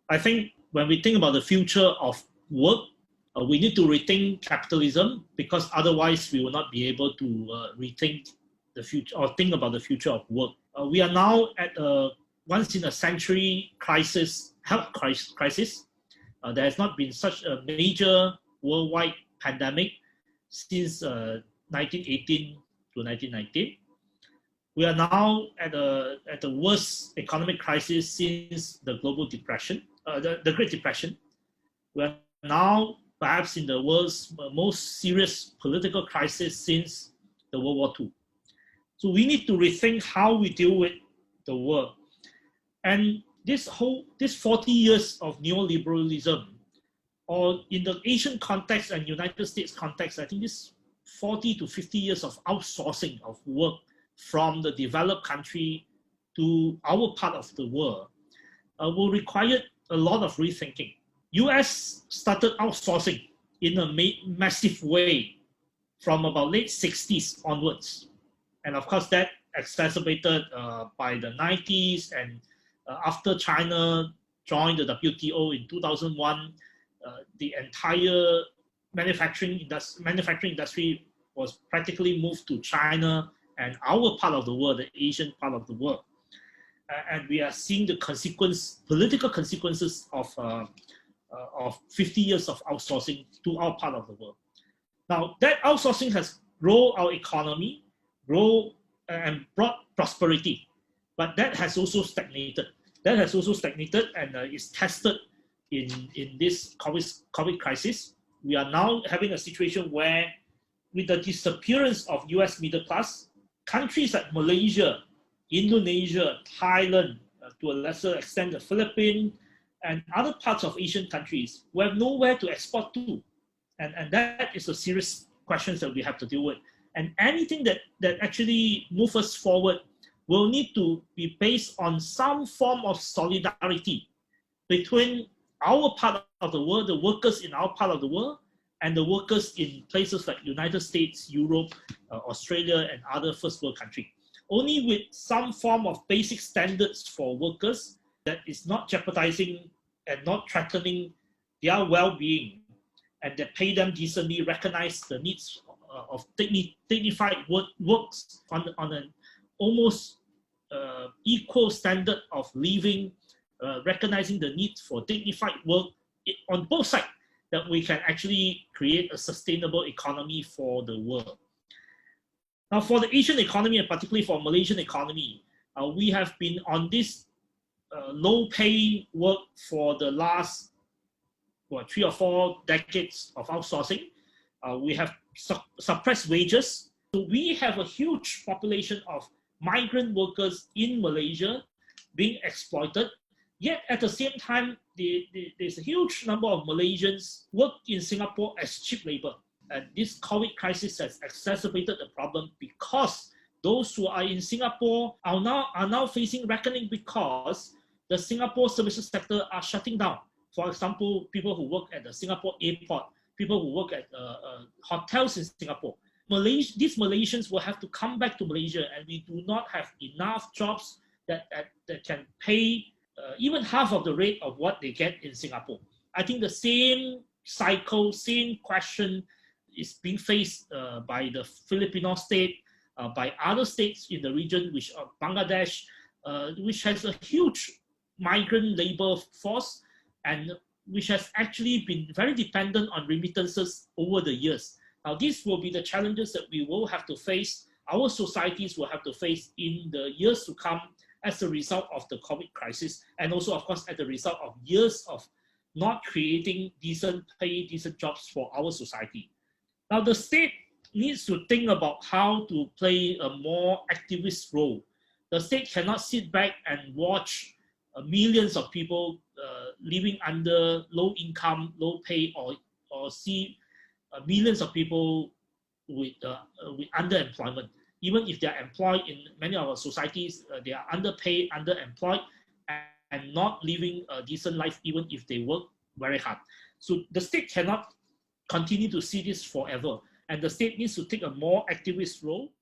I think when we think about the future of work, we need to rethink capitalism, because otherwise we will not be able to rethink the future or think about the future of work. We are now at a once in a century health crisis. There has not been such a major worldwide pandemic since 1918 to 1919. We are now at the worst economic crisis since the global depression, the Great Depression. We are now perhaps in the world's most serious political crisis since the World War II. So we need to rethink how we deal with the world. And this 40 years of neoliberalism, or in the Asian context and United States context, I think this 40 to 50 years of outsourcing of work from the developed country to our part of the world will require a lot of rethinking. US started outsourcing in a massive way from about late 60s onwards. And of course that exacerbated by the 90s, and after China joined the WTO in 2001, the entire manufacturing industry was practically moved to China and our part of the world, the Asian part of the world. And we are seeing the political consequences of 50 years of outsourcing to our part of the world. Now, that outsourcing has grown our economy, and brought prosperity, but that has also stagnated. And is tested in this COVID crisis. We are now having a situation where, with the disappearance of US middle class, countries like Malaysia, Indonesia, Thailand, to a lesser extent the Philippines, and other parts of Asian countries, we have nowhere to export to. And that is a serious question that we have to deal with. And anything that actually moves us forward will need to be based on some form of solidarity between our part of the world, the workers in our part of the world, and the workers in places like United States, Europe, Australia, and other first world countries. Only with some form of basic standards for workers that is not jeopardizing and not threatening their well-being, and that pay them decently, recognize the needs of dignified works on an almost equal standard of living, recognizing the need for dignified work on both sides, that we can actually create a sustainable economy for the world. Now, for the Asian economy, and particularly for Malaysian economy, we have been on this low-pay work for the last 3 or 4 decades of outsourcing. We have suppressed wages. So we have a huge population of migrant workers in Malaysia being exploited. Yet at the same time, there's a huge number of Malaysians work in Singapore as cheap labor. And this COVID crisis has exacerbated the problem, because those who are in Singapore are now facing reckoning, because the Singapore services sector are shutting down. For example, people who work at the Singapore airport, people who work at hotels in Singapore. These Malaysians will have to come back to Malaysia, and we do not have enough jobs that can pay even half of the rate of what they get in Singapore. I think the same cycle, same question is being faced by the Filipino state, by other states in the region, which are Bangladesh, which has a huge migrant labor force, and which has actually been very dependent on remittances over the years. Now, these will be the challenges that we will have to face, our societies will have to face in the years to come as a result of the COVID crisis, and also, of course, as a result of years of not creating decent pay, decent jobs for our society. Now, the state needs to think about how to play a more activist role. The state cannot sit back and watch millions of people living under low income, low pay, or see millions of people with underemployment. Even if they are employed in many of our societies, they are underpaid, underemployed, and not living a decent life, even if they work very hard. So the state cannot continue to see this forever. And the state needs to take a more activist role